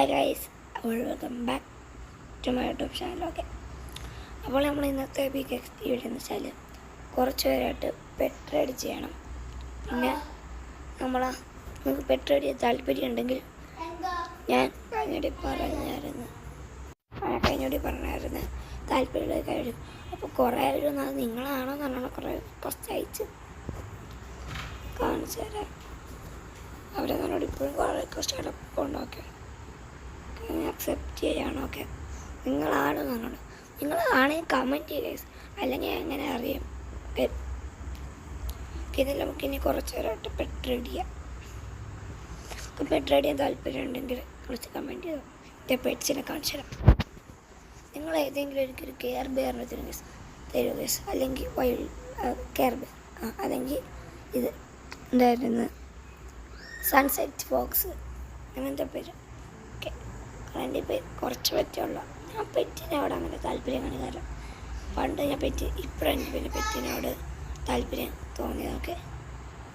Hi guys, welcome back to my YouTube channel. Okay, അപ്പോൾ നമ്മൾ ഇന്നത്തെ വീഡിയോ എന്ന് വെച്ചാൽ കുറച്ച് പേരായിട്ട് പെറ്റ് റൈഡ് ചെയ്യണം. പിന്നെ നിങ്ങൾക്ക് പെറ്റ് റൈഡ് ചെയ്യാൻ താല്പര്യം ഉണ്ടെങ്കിൽ ഞാൻ കഴിഞ്ഞോടി പറഞ്ഞായിരുന്നു താല്പര്യമുള്ള കാര്യം. അപ്പോൾ കുറേ പേര് നിങ്ങളാണോ എന്നാണോ കുറേ ഫസ്റ്റ് അയച്ച് കാണിച്ചു തരാം. അവരെ നന്നോട് ഇപ്പോഴും കുറേ റിക്വസ്റ്റ് കിടപ്പുണ്ടോക്കെ അക്സെപ്റ്റ് ചെയ്യണം. ഓക്കെ, നിങ്ങളാണെങ്കിൽ കമൻറ്റ് ചെയ്യുക, അല്ലെങ്കിൽ എങ്ങനെ അറിയാം. ഓക്കെ, ഇതിൽ നമുക്കിനി കുറച്ച് പേരായിട്ട് പെറ്റ് റൈഡ് ചെയ്യാം. പെറ്റ് റൈഡ് ചെയ്യാൻ താല്പര്യം ഉണ്ടെങ്കിൽ കുറച്ച് കമൻറ്റ് ചെയ്തു എൻ്റെ പെറ്റ്സിനെ കാണിച്ചു തരാം. നിങ്ങൾ ഏതെങ്കിലും എനിക്കൊരു കെയർ ബെയറിന് തരുക, അല്ലെങ്കിൽ വൈൽഡ് കെയർ ബെയർ, അല്ലെങ്കിൽ ഇത് എന്തായിരുന്നു സൺസെറ്റ് ഫോക്സ്, അങ്ങനത്തെ പേര്. ഓക്കെ, എൻ്റെ പേര് കുറച്ച് പറ്റുള്ള. ഞാൻ പെറ്റിനോട് അങ്ങനെ താല്പര്യം കാണിക്കാറില്ല. പണ്ട് ഞാൻ ഇപ്പോഴാണ് എനിക്ക് പിന്നെ പെറ്റിനോട് താല്പര്യം തോന്നിയത്.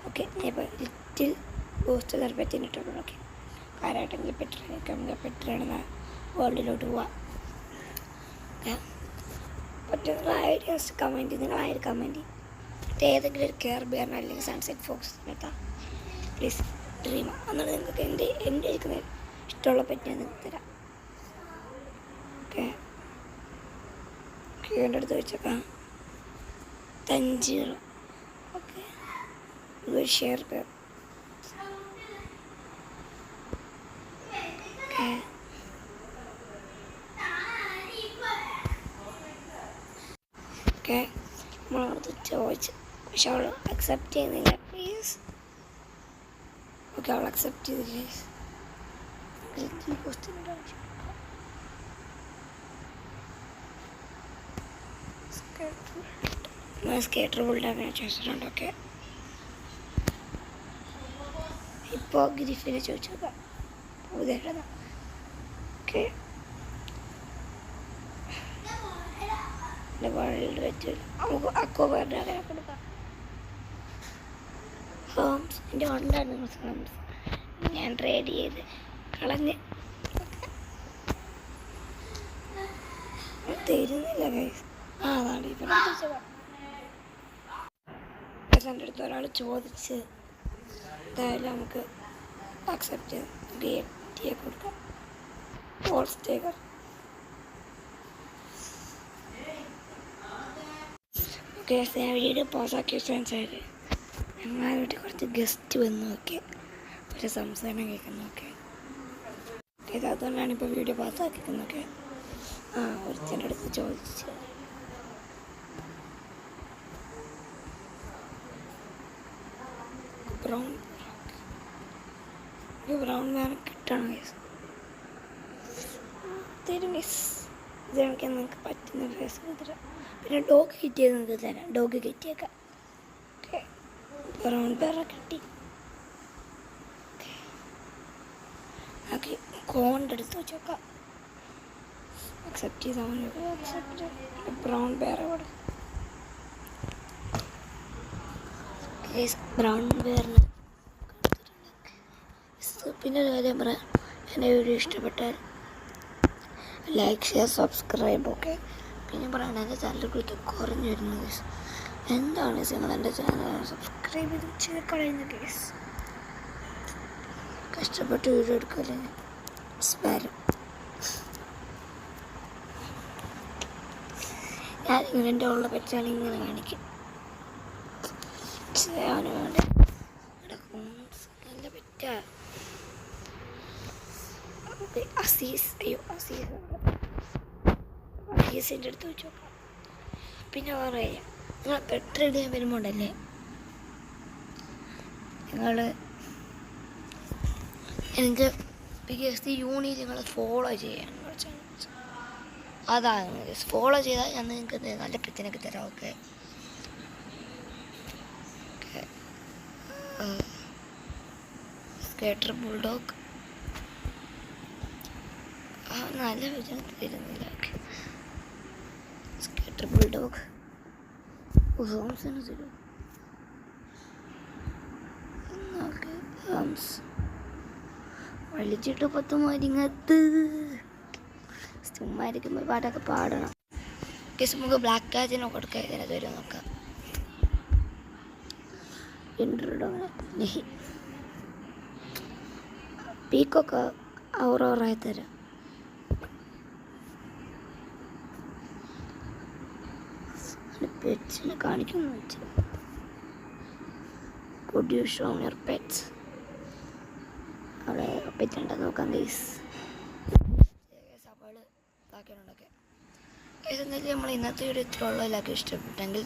ഓക്കെ, ഞാൻ ഇപ്പോൾ ലിറ്റിൽ ബൂസ്റ്റ് പെറ്റിനിട്ടുള്ളൂ. ഓക്കെ, ആരായിട്ടെങ്കിൽ പെറ്റിനാണെന്ന വേൾഡിലോട്ട് പോവാം. പറ്റുന്ന ഐഡിയാസ് കമൻറ്റ് ചെയ്ത് നിങ്ങളായിട്ട് കമൻറ്റ് ചെയ്യും. ഏതെങ്കിലും ഒരു കെയർ ബെയറിന് അല്ലെങ്കിൽ സൺസെറ്റ് ഫോക്സ് എത്താം പ്ലീസ്. ഡ്രീം എന്നാണ് നിങ്ങൾക്ക് എൻ്റെ ഇരിക്കുന്ന ഇഷ്ടമുള്ള പെറ്റ് ഞാൻ നിങ്ങൾക്ക് തരാം. ഓക്കെ, എൻ്റെ അടുത്ത് വെച്ചേക്കാം തഞ്ചീർ. ഓക്കെ, ഒരു ഷെയർ ബെയർ. ഓക്കെ, നമ്മളടുത്ത് ചോദിച്ചു, പക്ഷെ അവൾ അക്സെപ്റ്റ് ചെയ്യുന്നില്ല. പ്ലീസ്. ഓക്കെ, അവൾ അക്സെപ്റ്റ് ചെയ്തില്ല. സ്കേറ്റർ ബുൾഡാണ് ചോദിച്ചിട്ടുണ്ട്. ഓക്കെ, ഇപ്പോൾ ഗ്രിഫിനെ ചോദിച്ചു നോക്കാം. ഓക്കെ, വേൾഡ് പറ്റില്ല, നമുക്ക് അക്വാബാർഡ് അങ്ങനെ കൊടുക്കാം. ഹോംസ് എൻ്റെ ഉണ്ടായിരുന്നു. ഹോംസ് ഞാൻ ട്രേഡ് ചെയ്ത് കളഞ്ഞ് തരുന്നില്ല ഗൈസ്. അതാണ് ഇപ്പം എൻ്റെ അടുത്ത് ഒരാൾ ചോദിച്ച് എന്തായാലും നമുക്ക് അക്സെപ്റ്റ് ചെയ്ത് കൊടുക്കാം. Wall sticker. ഓക്കെ, ഞാൻ വീഡിയോ പോസാക്കിയ ഫ്രണ്ട്സായിട്ട് ഞങ്ങളെ വീട്ടിൽ കുറച്ച് ഗസ്റ്റ് വന്നു. നോക്കി ഒരു സംസാരം കേൾക്കുന്നു. ഓക്കെ, അതുകൊണ്ടാണ് ഇപ്പോൾ വീഡിയോ പാസ്സാക്കിക്കുന്നതൊക്കെ. ഒരുത്തൻ്റെ അടുത്ത് ചോദിച്ച് ബ്രൗൺ വേറെ കിട്ടണം തരും മിസ്. ഇത് എനിക്ക് നിങ്ങൾക്ക് പറ്റുന്ന ഫേസ് തരാം. പിന്നെ ഡോഗ് കിറ്റ് ചെയ്ത് നിങ്ങൾക്ക് തരാം. ഡോഗ് കിറ്റിയേക്കാം. ഓക്കെ, ബ്രൗൺ പേറ കിട്ടി. ഓക്കെ, കോണിൻ്റെ അടുത്ത് വെച്ചേക്കാം. അക്സെപ്റ്റ് ചെയ്താൽ അക്സെപ്റ്റ്. ബ്രൗൺ പേറ കൂടെ ബ്രൗൺ പേറിന്. പിന്നെ ഒരു കാര്യം പറയാം, എൻ്റെ വീഡിയോ ഇഷ്ടപ്പെട്ടാൽ ലൈക്ക്, ഷെയർ, സബ്സ്ക്രൈബ്. ഓക്കെ, പിന്നെ പറയണത് എൻ്റെ ചാനൽ കുറിച്ച് കുറഞ്ഞു വരുന്നു കേസ്. എന്താണ് നിങ്ങൾ എൻ്റെ ചാനൽ സബ്സ്ക്രൈബ് ചെയ്ത് കളയുന്ന കേസ്. കഷ്ടപ്പെട്ട് വീഡിയോ എടുക്കല്ലേ സ്പാരം. ഞാനിങ്ങനെ എൻ്റെ ഉള്ള പറ്റാണ് ഇങ്ങനെ കാണിക്കും. അവന് വേണ്ട നല്ല പറ്റാ. അസീസിൻ്റെ അടുത്ത് വെച്ച് നോക്കാം. പിന്നെ പറയാം, നിങ്ങൾ പെറ്റ് റൈഡ് ചെയ്യാൻ വരുമ്പോൾ ഉണ്ടല്ലേ, എനിക്ക് PSC യൂണിയിൽ നിങ്ങൾ ഫോളോ ചെയ്യാൻ അതാണ്. ഫോളോ ചെയ്താൽ ഞാൻ നിങ്ങൾക്ക് നല്ല പെറ്റിനൊക്കെ തരാം. ഓക്കെ, സ്കേറ്റർ ബുൾഡോഗ് നല്ല വിജയം തരുന്നില്ല. ഓക്കെ, സ്കേറ്റർ ബുൾഡോഗ് ഹോംസിന് തരും. ഓക്കെ, ഹോംസ് വലിച്ചിട്ട് പത്ത് മരിങ്ങത്ത് ചുമ്മാരിക്കുമ്പോൾ പാട്ടൊക്കെ പാടണം. കേസ് നമുക്ക് ബ്ലാക്ക് കാജിനോ കൊടുക്കാം. ഇതിനകത്ത് വരും നോക്കാം. പീക്കൊക്കെ ഔറോറായി തരാം. പെറ്റ്സിനെ കാണിക്കുന്നു വെച്ചാൽ could you show me your pets? അവിടെ പെറ്റുണ്ടെന്ന് നോക്കാം ഗൈസ്. അവള് ഇതാക്കിയിട്ടുണ്ടൊക്കെ. ഗൈസ് എന്തായാലും നമ്മൾ ഇന്നത്തെ വീഡിയോ ഇത്ര ഉള്ളൂ. എല്ലാവർക്കും ഇഷ്ടപ്പെട്ടെങ്കിൽ